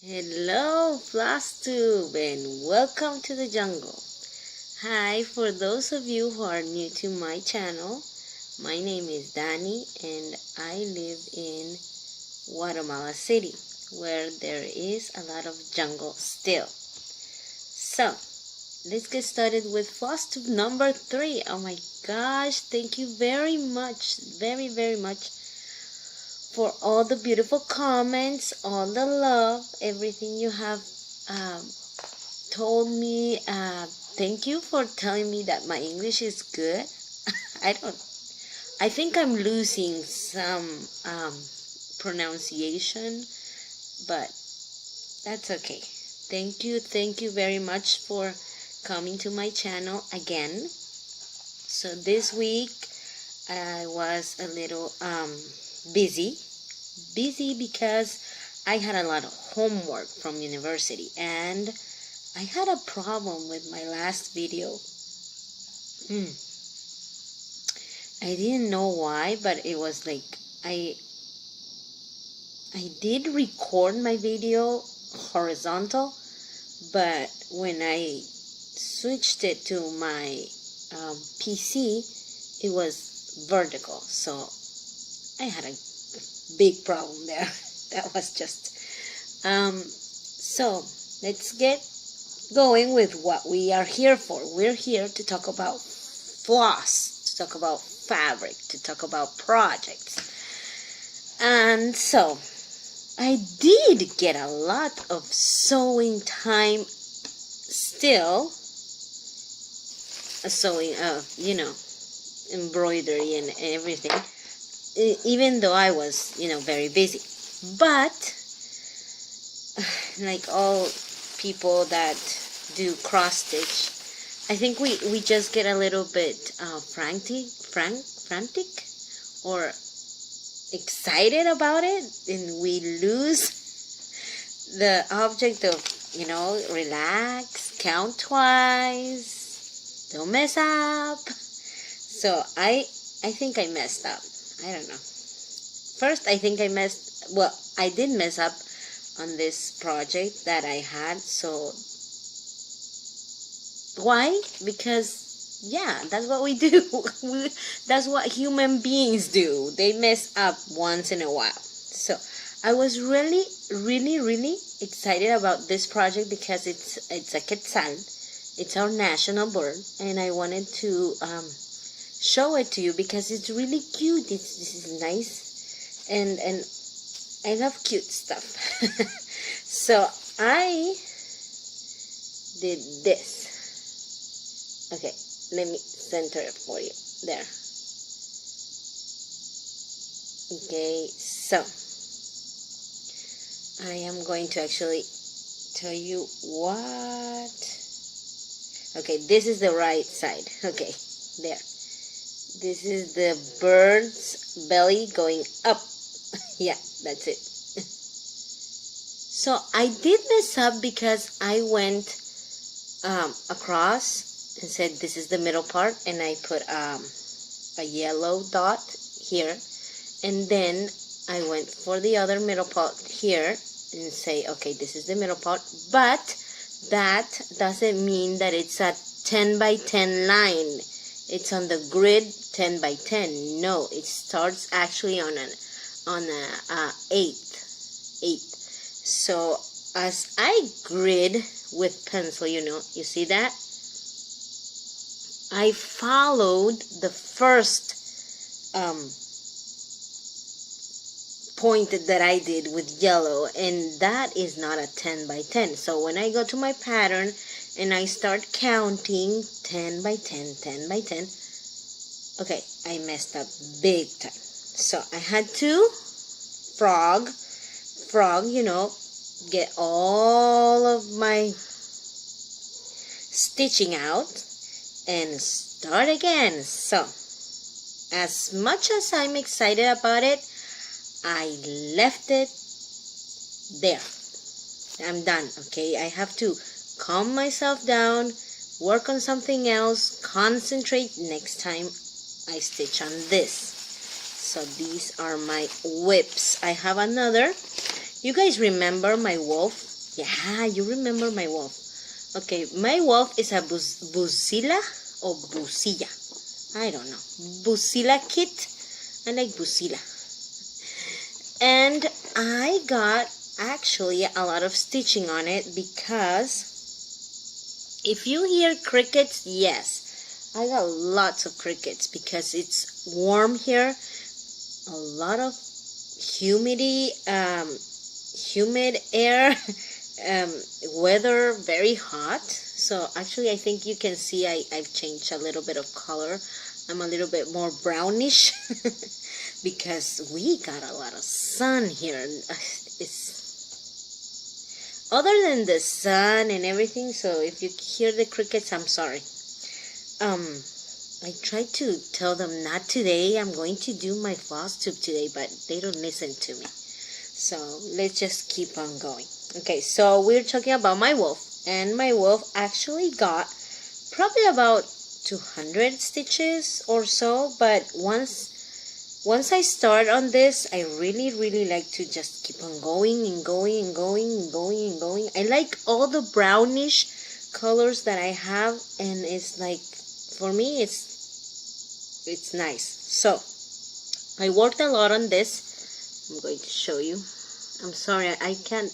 Hello, flosstube, and welcome to the jungle. Hi, for those of you who are new to my channel, my name is Danny, and I live in Guatemala City, where there is a lot of jungle still. So, let's get started with flosstube number 3. Oh my gosh, thank you very much, very much for all the beautiful comments, all the love, everything you have told me. Thank you for telling me that my English is good. I think I'm losing some pronunciation, but that's okay. Thank you very much for coming to my channel again. So this week I was a little busy because I had a lot of homework from university, and I had a problem with my last video. I didn't know why, but it was like I did record my video horizontal, but when I switched it to my PC, it was vertical, so I had a big problem there. That was just so let's get going with what we are here for. We're here to talk about floss, to talk about fabric, to talk about projects. And so I did get a lot of sewing time still, sewing embroidery and everything, even though I was, very busy. But like all people that do cross stitch, I think we just get a little bit frantic or excited about it, and we lose the object of, relax, count twice, don't mess up. So I think I messed up. I don't know. First, I think I did mess up on this project that I had. So why? Because yeah, that's what we do. That's what human beings do. They mess up once in a while. So I was really excited about this project because it's a Quetzal. It's our national bird, and I wanted to show it to you because it's really cute. This is nice, and I love cute stuff. So I did this. Okay, let me center it for you. There. Okay, so I am going to actually tell you what. Okay, this is the right side. Okay, there. This is the bird's belly going up. Yeah, that's it. So I did mess up because I went across and said this is the middle part, and I put a yellow dot here, and then I went for the other middle part here and say, okay, this is the middle part, but that doesn't mean that it's a 10 by 10 line. It's on the grid 10 by 10. No, it starts actually on an eighth. So as I grid with pencil, you see that? I followed the first point that I did with yellow, and that is not a 10 by 10. So when I go to my pattern and I start counting 10 by 10, 10 by 10, okay, I messed up big time. So I had to frog, get all of my stitching out and start again. So as much as I'm excited about it, I left it there. I'm done. Okay, I have to calm myself down, work on something else, concentrate next time I stitch on this. So these are my whips. I have another You guys remember my wolf? Yeah, you remember my wolf. Okay, my wolf is a Busilla or Busilla. I don't know. Busilla kit. I like Busilla. And I got actually a lot of stitching on it because if you hear crickets, yes, I got lots of crickets because it's warm here. A lot of humidity, humid air, weather, very hot. So actually I think you can see I've changed a little bit of color. I'm a little bit more brownish because we got a lot of sun here. It's other than the sun and everything, so if you hear the crickets, I'm sorry. I tried to tell them not today. I'm going to do my floss tube today, but they don't listen to me. So let's just keep on going. Okay, so we're talking about my wolf, and my wolf actually got probably about 200 stitches or so, but once I start on this, I really like to just keep on going and going and going and going and going. I like all the brownish colors that I have, and it's like, for me, it's nice. So I worked a lot on this. I'm going to show you. I'm sorry, I can't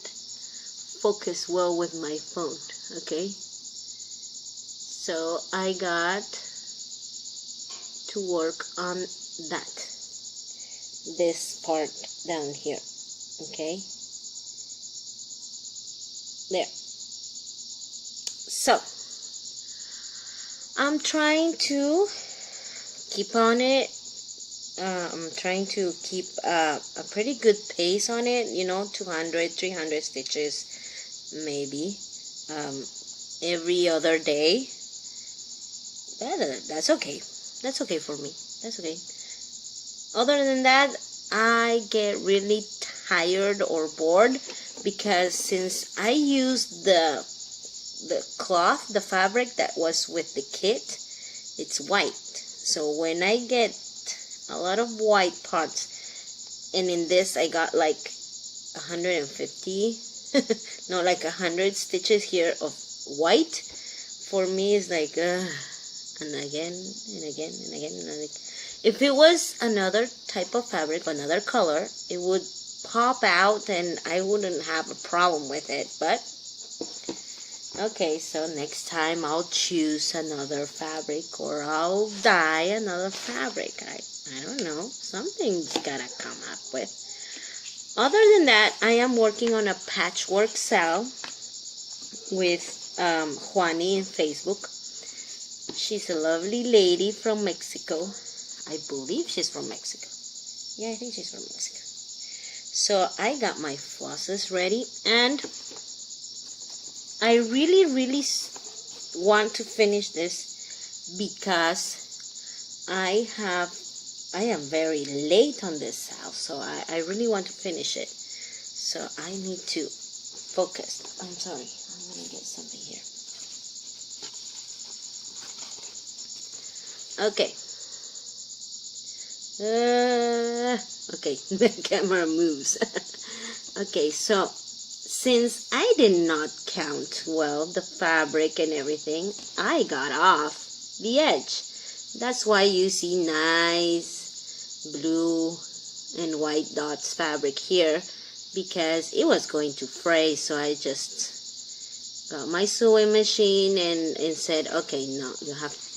focus well with my phone. Okay, so I got to work on this part down here. Okay, there. So I'm trying to keep on it. I'm trying to keep a pretty good pace on it, you know, 200, 300 stitches maybe every other day. That's okay. That's okay for me. That's okay. Other than that, I get really tired or bored because since I used the cloth, the fabric that was with the kit, it's white. So when I get a lot of white parts, and in this I got like 150 no, like 100 stitches here of white, for me is like and again and again and again and again. If it was another type of fabric, another color, it would pop out and I wouldn't have a problem with it. But okay, so next time I'll choose another fabric, or I'll dye another fabric. I don't know. Something's gotta come up with. Other than that, I am working on a patchwork sale with Juani in Facebook. She's a lovely lady from Mexico. I believe she's from Mexico. Yeah, I think she's from Mexico. So I got my flosses ready, and I really want to finish this because I am very late on this house, so I really want to finish it. So I need to focus. I'm sorry, I'm gonna get something here. Okay. Okay, the camera moves. Okay, so since I did not count well the fabric and everything, I got off the edge. That's why you see nice blue and white dots fabric here, because it was going to fray. So I just got my sewing machine and said, okay, no,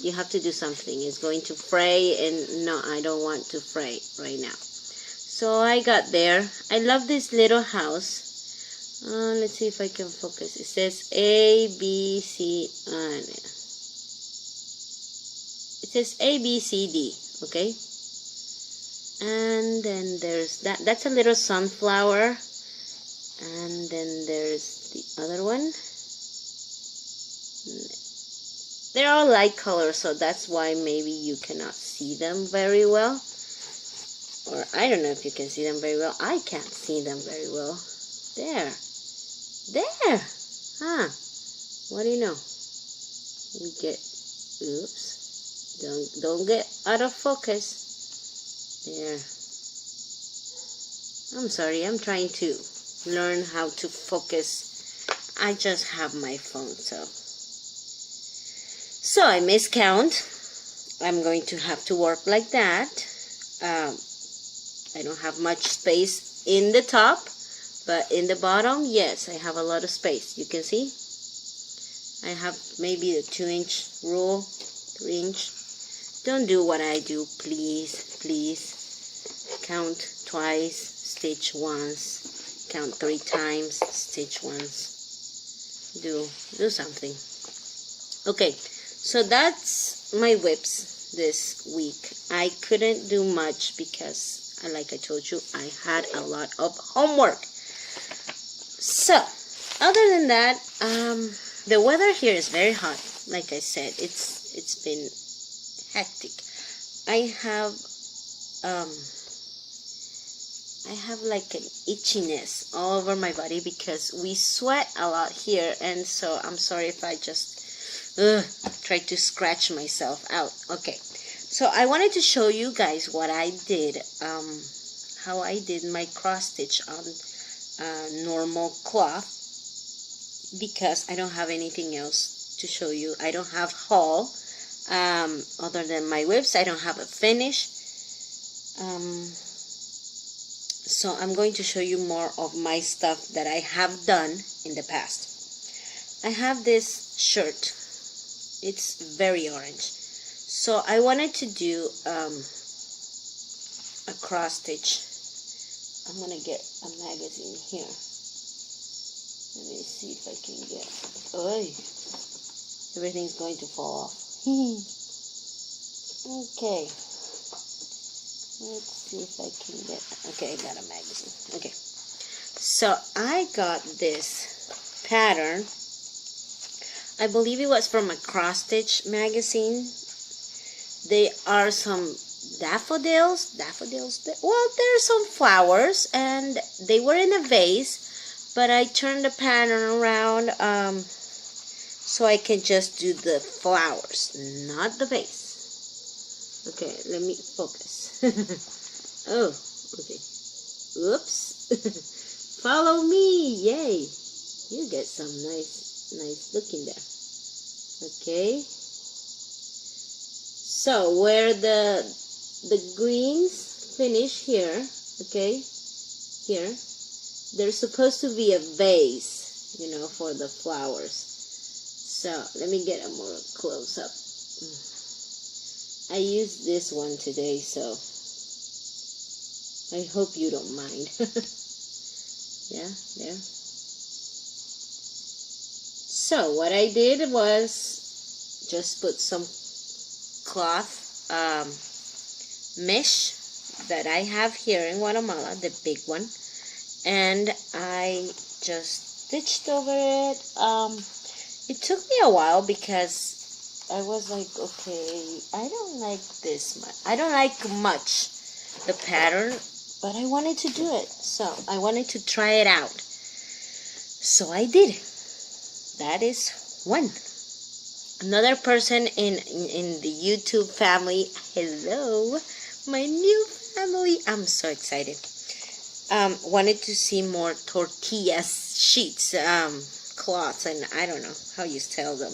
you have to do something. It's going to fray, and no, I don't want to fray right now. So I got there. I love this little house. Let's see if I can focus. It says A, B, C, it says A, B, C, D, okay? And then there's that's a little sunflower. And then there's the other one. They're all light colors, so that's why maybe you cannot see them very well. Or I don't know if you can see them very well. I can't see them very well. There. Huh. What do you know? We get, oops. Don't get out of focus. There. I'm sorry, I'm trying to learn how to focus. I just have my phone, so I miscount. I'm going to have to work like that. I don't have much space in the top, but in the bottom, yes, I have a lot of space. You can see I have maybe the 2-inch rule, 3-inch. Don't do what I do, please, please. Count twice, stitch once, count 3 times, stitch once. Do something. Okay, so that's my whips this week. I couldn't do much because, like I told you, I had a lot of homework. So, other than that, the weather here is very hot. Like I said, it's been hectic. I have like an itchiness all over my body because we sweat a lot here, and so I'm sorry if I just try to scratch myself out. Okay, so I wanted to show you guys what I did, how I did my cross stitch on normal cloth, because I don't have anything else to show you. I don't have haul other than my whips. I don't have a finish. So I'm going to show you more of my stuff that I have done in the past. I have this shirt. It's very orange. So I wanted to do a cross stitch. I'm going to get a magazine here. Let me see if I can get... Oy! Everything's going to fall off. Okay. Let's see if I can get... Okay, I got a magazine. Okay. So I got this pattern. I believe it was from a cross stitch magazine. They are some daffodils. Well, there are some flowers, and they were in a vase, but I turned the pattern around so I can just do the flowers, not the vase. Okay, let me focus. Oh, okay. Oops. Follow me. Yay. You get some nice looking there. Okay. So where the greens finish here, okay, here, there's supposed to be a vase, you know, for the flowers. So let me get a more close up. I used this one today, so I hope you don't mind. Yeah, there. So what I did was just put some cloth mesh that I have here in Guatemala, the big one, and I just stitched over it. It took me a while because I was like, okay, I don't like this much. I don't like much the pattern, but I wanted to do it. So I wanted to try it out. So I did. That is one. Another person in the YouTube family, hello, my new family. I'm so excited. Wanted to see more tortilla sheets, cloths, and I don't know how you sell them.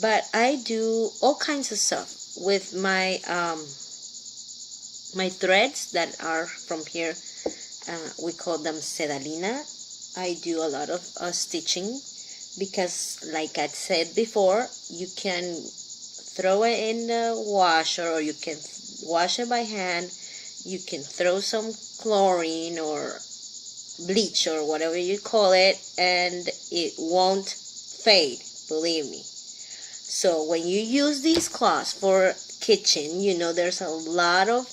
But I do all kinds of stuff with my my threads that are from here. We call them sedalina. I do a lot of stitching because, like I said before, you can throw it in the washer, or you can wash it by hand. You can throw some chlorine or bleach or whatever you call it, and it won't fade, believe me. So when you use these cloths for kitchen, you know there's a lot of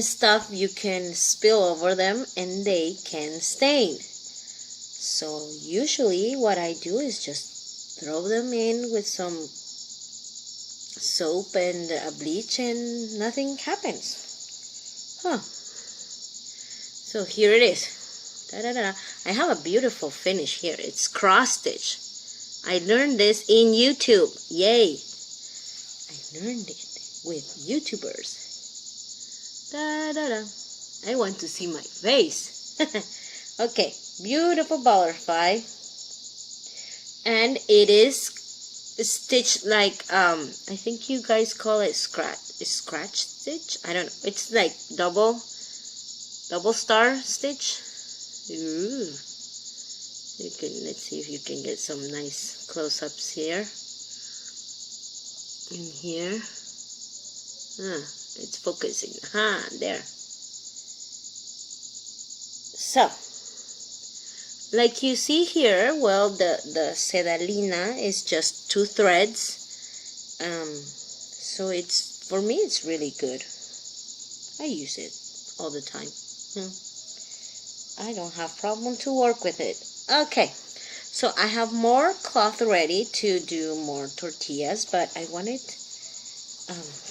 stuff you can spill over them and they can stain. So usually what I do is just throw them in with some soap and bleach and nothing happens. Huh. So here it is. Da-da-da. I have a beautiful finish here. It's cross stitch. I learned this in YouTube. Yay. I learned it with YouTubers. Da-da-da. I want to see my face. Okay, beautiful butterfly. And it is stitched like, I think you guys call it scratch stitch. I don't know. It's like double star stitch. Ooh. Let's see if you can get some nice close-ups here. In here. It's focusing. There. So, like you see here, well, the sedalina is just 2 threads. So it's, for me, it's really good. I use it all the time. I don't have problem to work with it. Okay, so I have more cloth ready to do more tortillas, but I wanted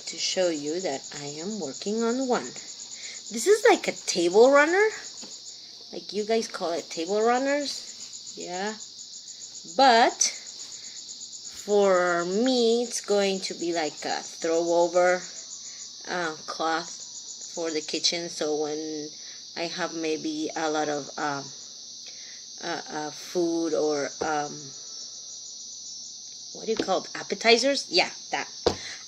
to show you that I am working on one. This is like a table runner. Like you guys call it table runners. Yeah. But for me, it's going to be like a throw over cloth for the kitchen. So when I have maybe a lot of food or what do you call it? Appetizers? Yeah, that.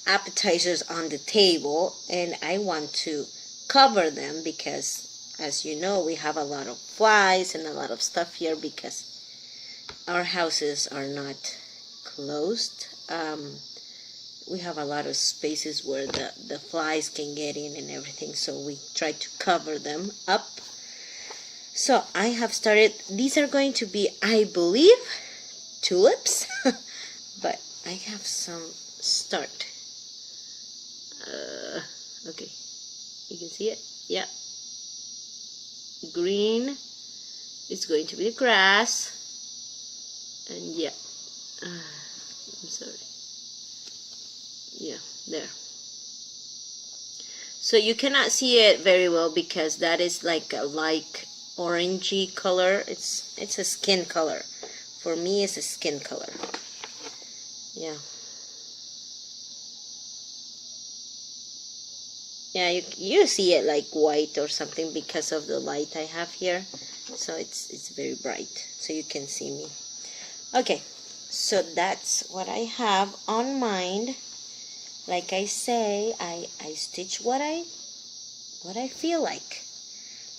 Appetizers on the table, and I want to cover them because, as you know, we have a lot of flies and a lot of stuff here because our houses are not closed. We have a lot of spaces where the flies can get in and everything, so we try to cover them up. So I have started, these are going to be, I believe, tulips, but I have some start. Okay, you can see it? Yeah. Green is going to be the grass, and yeah, I'm sorry, yeah, there. So you cannot see it very well because that is like a light orangey color. It's a skin color. For me, it's a skin color. Yeah. Yeah, you see it like white or something because of the light I have here. So it's very bright, so you can see me. Okay, so that's what I have on mind. Like I say, I stitch what I feel like.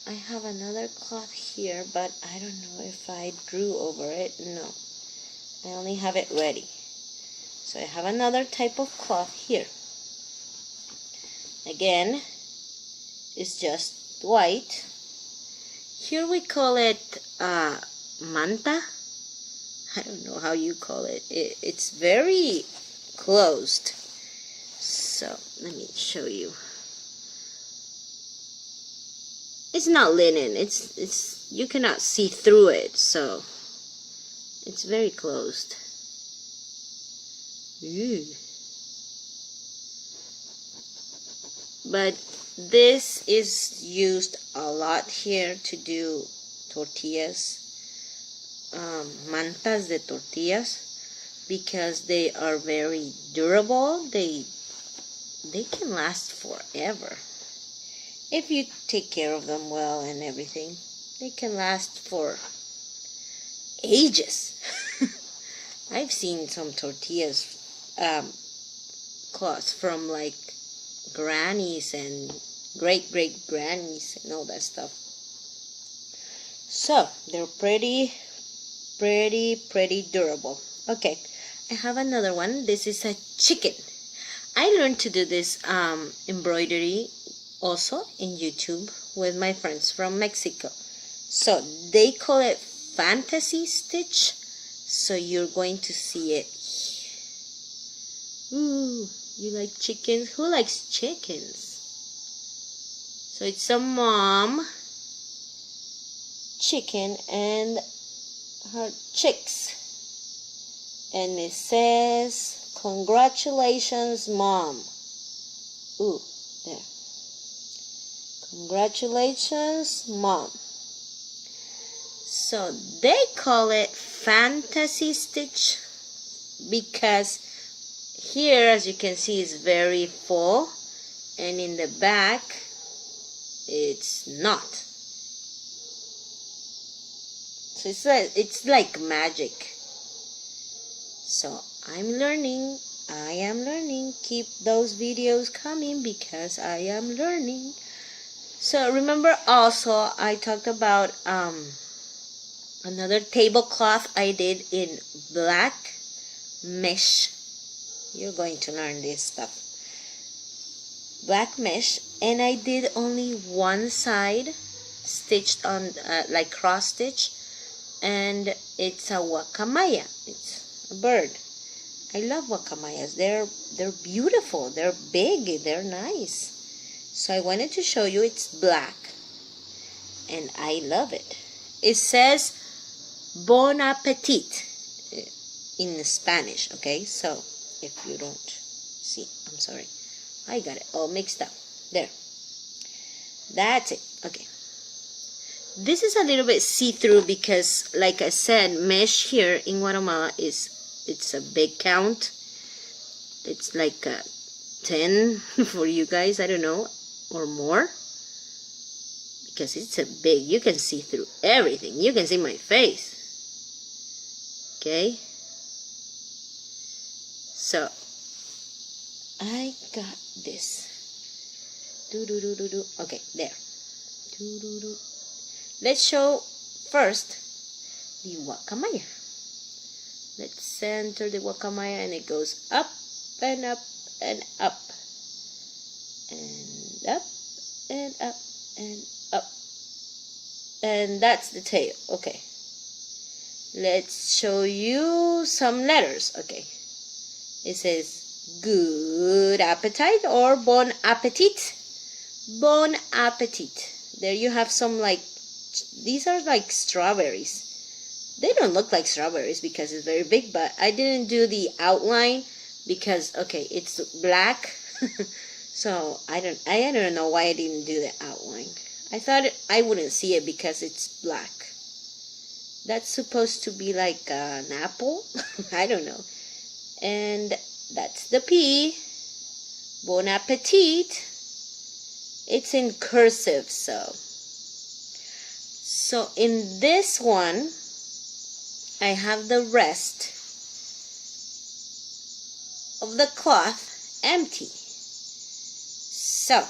I have another cloth here, but I don't know if I drew over it. No, I only have it ready. So I have another type of cloth here. Again, it's just white. Here we call it manta. I don't know how you call it. It's very closed. So let me show you. It's not linen. It's you cannot see through it, so it's very closed. Ooh. But this is used a lot here to do tortillas, mantas de tortillas, because they are very durable. They can last forever. If you take care of them well and everything, they can last for ages. I've seen some tortillas cloths from like grannies and great grannies and all that stuff. So they're pretty durable. Okay, I have another one. This is a chicken. I learned to do this embroidery also in YouTube with my friends from Mexico. So they call it fantasy stitch. So you're going to see it. Ooh, you like chickens? Who likes chickens? So it's a mom chicken and her chicks. And it says, "Congratulations, Mom." Ooh, there. Congratulations, Mom. So they call it fantasy stitch because here, as you can see, is very full, and in the back it's not. So it's like magic. So I'm learning. I am learning. Keep those videos coming because I am learning. So remember also I talked about another tablecloth I did in black mesh. You're going to learn this stuff. Black mesh, and I did only one side stitched on like cross stitch, and it's a guacamaya. It's a bird. I love guacamayas. They're beautiful. They're big. They're nice. So I wanted to show you it's black, and I love it. It says bon appetit in Spanish. Okay, so if you don't see, I'm sorry. I got it all mixed up. There. That's it. Okay. This is a little bit see-through because, like I said, mesh here in Guatemala it's a big count. It's like 10 for you guys, I don't know, or more. Because it's a big, you can see through everything. You can see my face. Okay. So I got this. Okay, there. Let's show first the guacamaya. Let's center the guacamaya, and it goes up and up and up and up and up and up, and that's the tail. Okay, let's show you some letters. Okay, it says good appetite or bon appetit. Bon appetit. There you have some, like, these are like strawberries. They don't look like strawberries because it's very big, but I didn't do the outline because, okay, it's black. So I don't know why I didn't do the outline. I thought I wouldn't see it because it's black. That's supposed to be like an apple. I don't know. And that's the P. Bon appetit. It's in cursive, so in this one I have the rest of the cloth empty. So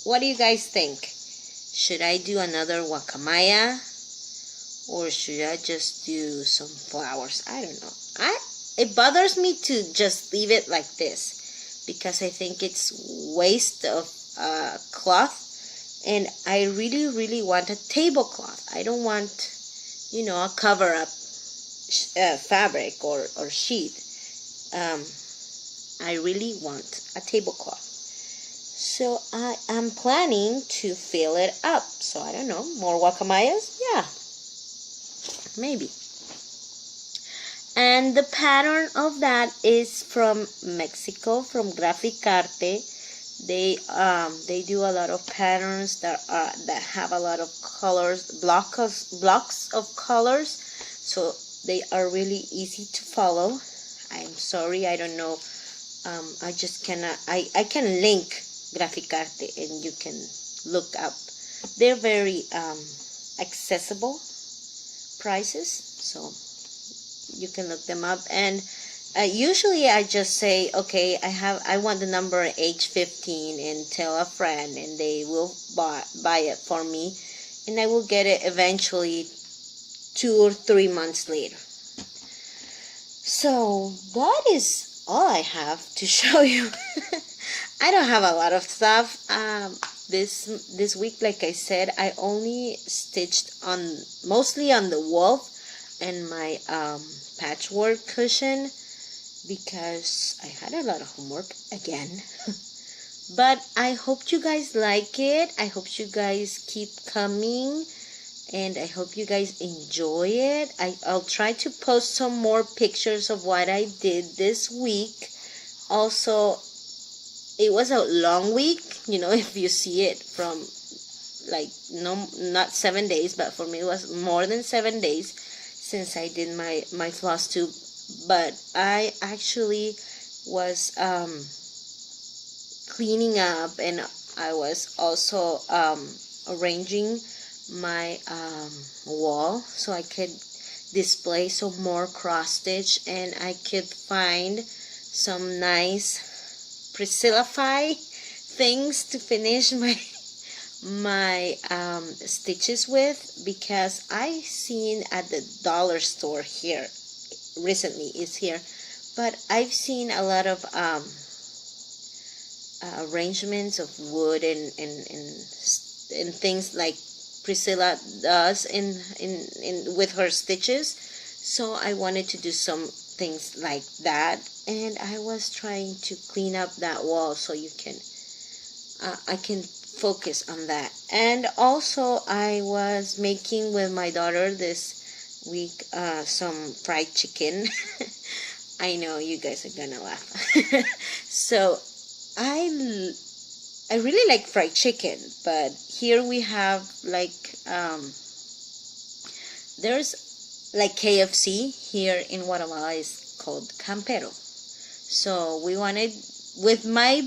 what do you guys think? Should I do another guacamaya, or should I just do some flowers? I don't know. It bothers me to just leave it like this because I think it's waste of cloth, and I really want a tablecloth. I don't want, you know, a cover up fabric or sheet. I really want a tablecloth. So I am planning to fill it up. So I don't know, more guacamayas? Yeah, maybe. And the pattern of that is from Mexico, from Graficarte. They do a lot of patterns that have a lot of colors, blocks of colors. So they are really easy to follow. I'm sorry, I don't know. I just cannot. I can link Graficarte and you can look up. They're very accessible prices, so you can look them up. And usually I just say, okay, I want the number H15 and tell a friend, and they will buy it for me, and I will get it eventually 2 or 3 months later. So that is all I have to show you. I don't have a lot of stuff. This week, like I said, I only stitched mostly on the wolf and my patchwork cushion because I had a lot of homework again. But I hope you guys like it. I hope you guys keep coming, and I hope you guys enjoy it. I'll try to post some more pictures of what I did this week. Also, it was a long week, you know, if you see it from, like, not 7 days, but for me it was more than 7 days since I did my floss tube. But I actually was cleaning up, and I was also arranging my wall so I could display some more cross stitch, and I could find some nice Priscilla-fy things to finish my stitches with, because I seen at the dollar store here recently, is here, but I've seen a lot of arrangements of wood and things like Priscilla does in with her stitches. So I wanted to do some things like that, and I was trying to clean up that wall so you can I can focus on that. And also I was making with my daughter this week some fried chicken. I know you guys are gonna laugh. So I really like fried chicken, but here we have like there's like KFC here in Guatemala is called Campero. So we wanted, with my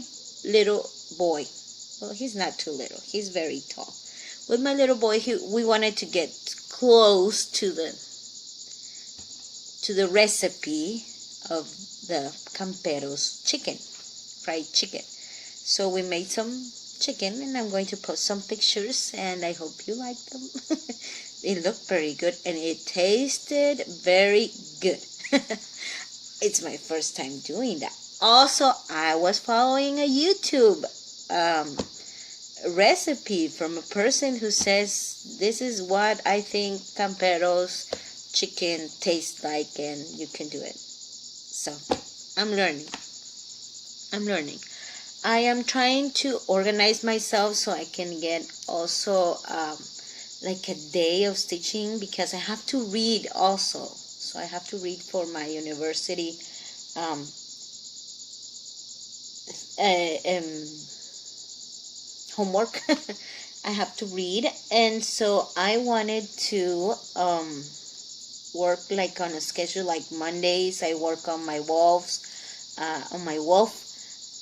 little boy, well, he's not too little, he's very tall. With my little boy, we wanted to get close to the recipe of the Campero's chicken, fried chicken. So we made some chicken, and I'm going to post some pictures, and I hope you like them. They look very good, and it tasted very good. It's my first time doing that. Also, I was following a YouTube recipe from a person who says this is what I think Campero's chicken tastes like, and you can do it. So I'm learning. I am trying to organize myself so I can get also like a day of stitching, because I have to read also. So I have to read for my university homework. I have to read, and so I wanted to work like on a schedule. Like Mondays I work on my wolves, on my wolf.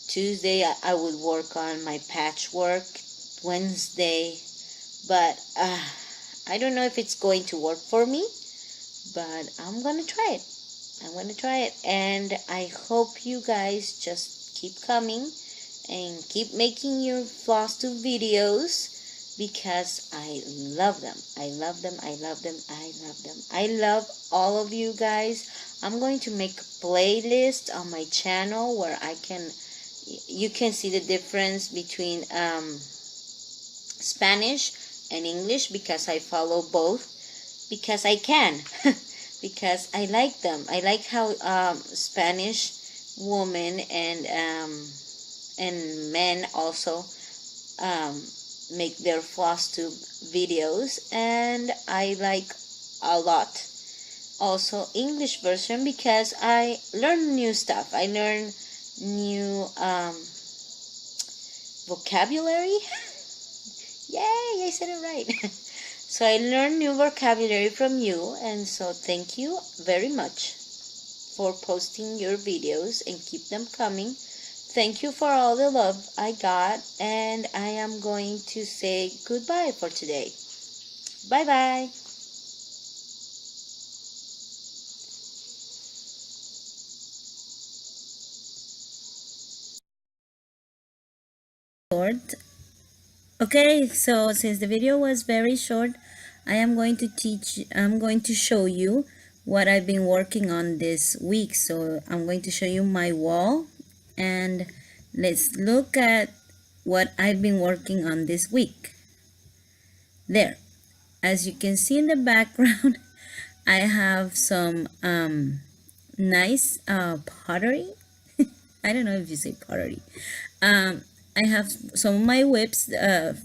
Tuesday I would work on my patchwork. Wednesday, but I don't know if it's going to work for me, but I'm gonna try it. And I hope you guys just keep coming and keep making your flosstube videos, because I love them. I love all of you guys. I'm going to make a playlist on my channel where you can see the difference between Spanish and English, because I follow both, because I can. Because I like them. I like how Spanish women and men also make their flosstube videos, and I like a lot also English version, because I learn new stuff. I learn new vocabulary. Yay, I said it right. So I learned new vocabulary from you, and so thank you very much for posting your videos, and keep them coming. Thank you for all the love I got, and I am going to say goodbye for today. Bye bye. Okay, so since the video was very short, I'm going to show you what I've been working on this week. So I'm going to show you my wall, and let's look at what I've been working on this week. There, as you can see in the background, I have some nice pottery. I don't know if you say pottery. I have some of my whips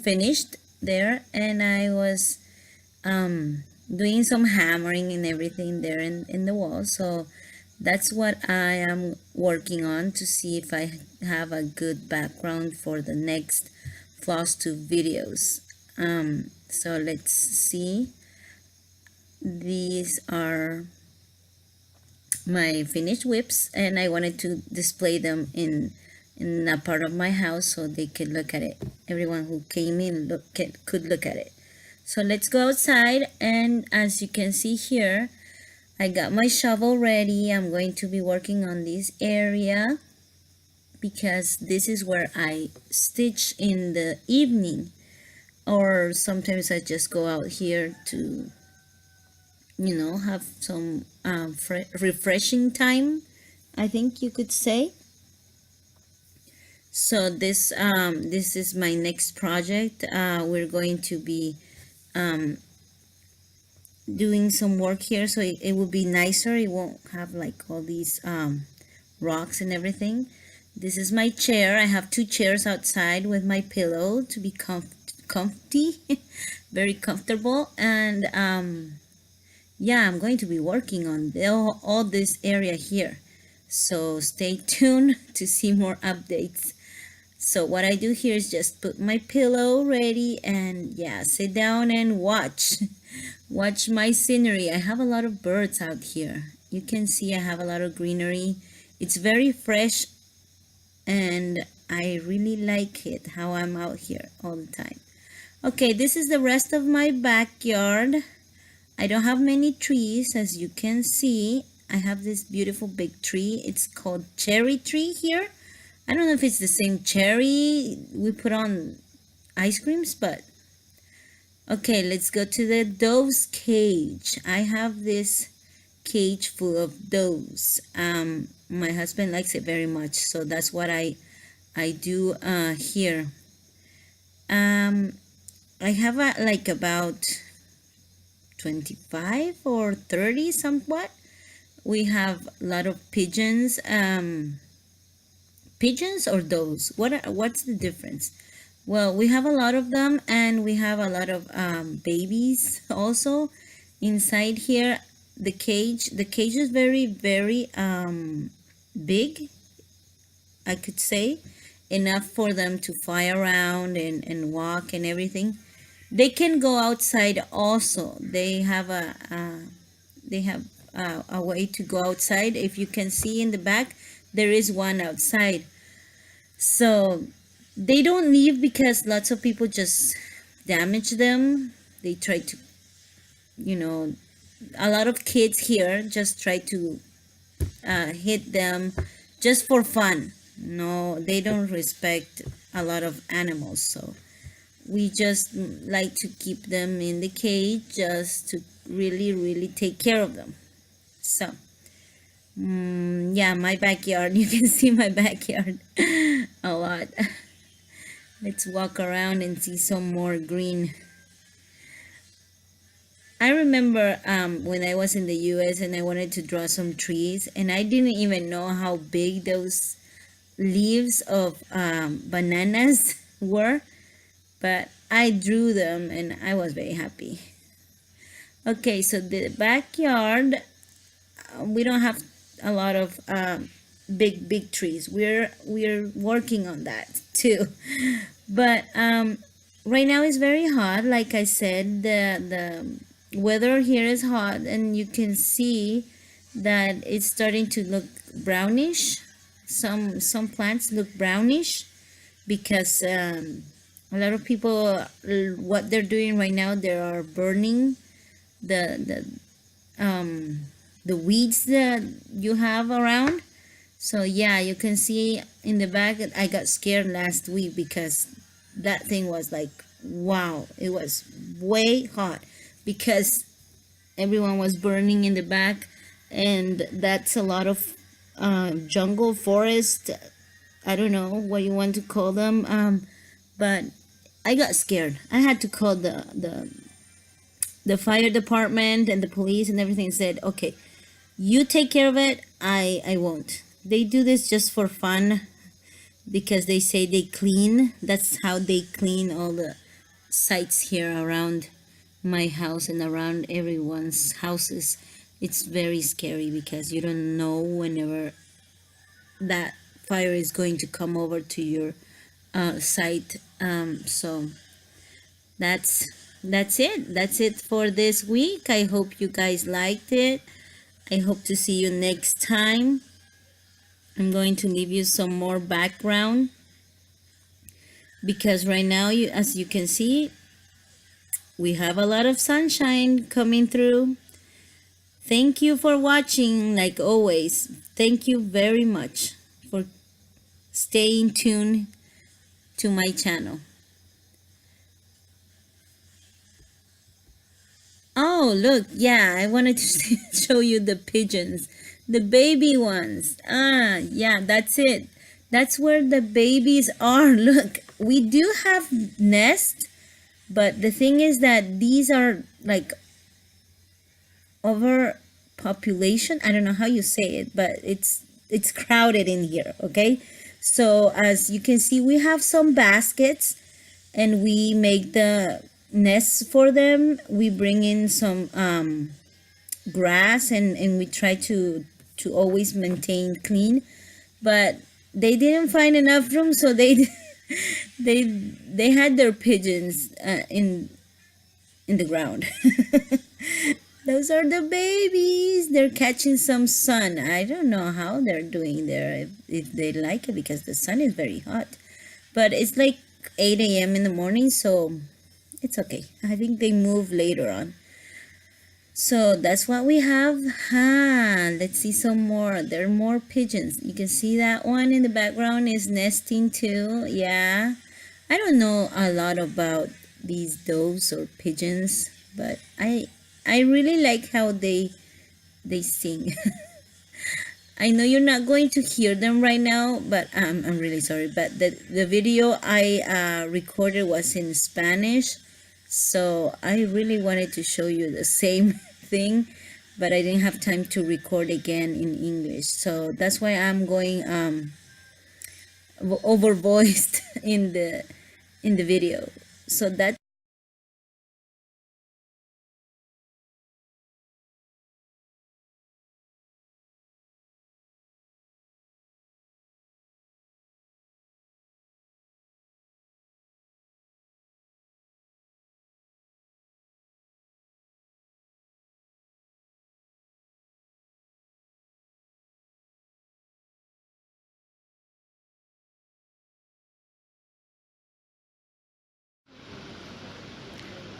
finished there, and I was doing some hammering and everything there in the wall. So that's what I am working on, to see if I have a good background for the next flosstube videos. So let's see. These are my finished whips, and I wanted to display them in a part of my house so they could look at it. Everyone who came in could look at it. So let's go outside, and as you can see here, I got my shovel ready. I'm going to be working on this area because this is where I stitch in the evening, or sometimes I just go out here to, you know, have some refreshing time, I think you could say. So this is my next project. We're going to be doing some work here, so it will be nicer. It won't have like all these rocks and everything. This is my chair. I have 2 chairs outside with my pillow to be comfy, very comfortable. And yeah, I'm going to be working on all this area here. So stay tuned to see more updates. So what I do here is just put my pillow ready and yeah, sit down and watch. Watch my scenery. I have a lot of birds out here. You can see I have a lot of greenery. It's very fresh and I really like it how I'm out here all the time. Okay, this is the rest of my backyard. I don't have many trees, as you can see. I have this beautiful big tree. It's called cherry tree here. I don't know if it's the same cherry we put on ice creams, but okay, let's go to the dove's cage. I have this cage full of doves. My husband likes it very much, so that's what I do here. I have like about 25 or 30 somewhat. We have a lot of pigeons. Pigeons or doves? What's the difference? Well, we have a lot of them, and we have a lot of babies also inside here. The cage is very, very big, I could say, enough for them to fly around and walk and everything. They can go outside also. They have a way to go outside. If you can see in the back, there is one outside. So they don't leave because lots of people just damage them. They try to, you know, a lot of kids here just try to hit them just for fun. No, they don't respect a lot of animals. So we just like to keep them in the cage just to really, really take care of them. So yeah, my backyard. You can see my backyard a lot. Let's walk around and see some more green. I remember when I was in the US and I wanted to draw some trees, and I didn't even know how big those leaves of bananas were, but I drew them and I was very happy. Okay, so the backyard, we don't have a lot of big trees. We're working on that too, but right now it's very hot. Like I said, the weather here is hot, and you can see that it's starting to look brownish. Some plants look brownish because a lot of people, what they're doing right now, they are burning the weeds that you have around. So yeah, you can see in the back, I got scared last week because that thing was like, wow, it was way hot because everyone was burning in the back, and that's a lot of jungle forest. I don't know what you want to call them, but I got scared. I had to call the fire department and the police and everything. Said, okay, you take care of it. I won't. They do this just for fun because they say they clean. That's how they clean all the sites here around my house and around everyone's houses. It's very scary because you don't know whenever that fire is going to come over to your site. So that's it. That's it for this week. I hope you guys liked it. I hope to see you next time. I'm going to leave you some more background because right now, as you can see, we have a lot of sunshine coming through. Thank you for watching, like always. Thank you very much for staying tuned to my channel. Oh, look, yeah, I wanted to show you the pigeons, the baby ones. Ah, yeah, that's it. That's where the babies are. Look, we do have nests, but the thing is that these are like overpopulation. I don't know how you say it, but it's crowded in here, okay? So as you can see, we have some baskets and we make the nests for them. We bring in some grass and we try to always maintain clean, but they didn't find enough room, so they they had their pigeons in the ground. Those are the babies. They're catching some sun. I don't know how they're doing there, if they like it, because the sun is very hot. But it's like 8 a.m. in the morning, so it's okay. I think they move later on. So that's what we have. Let's see some more. There are more pigeons. You can see that one in the background is nesting too. Yeah. I don't know a lot about these doves or pigeons, but I really like how they sing. I know you're not going to hear them right now, but I'm really sorry. But the video I recorded was in Spanish, so I really wanted to show you the same thing, but I didn't have time to record again in English. So that's why I'm going over voiced in the video. So that.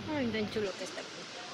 Ay, tan chulo que está aquí.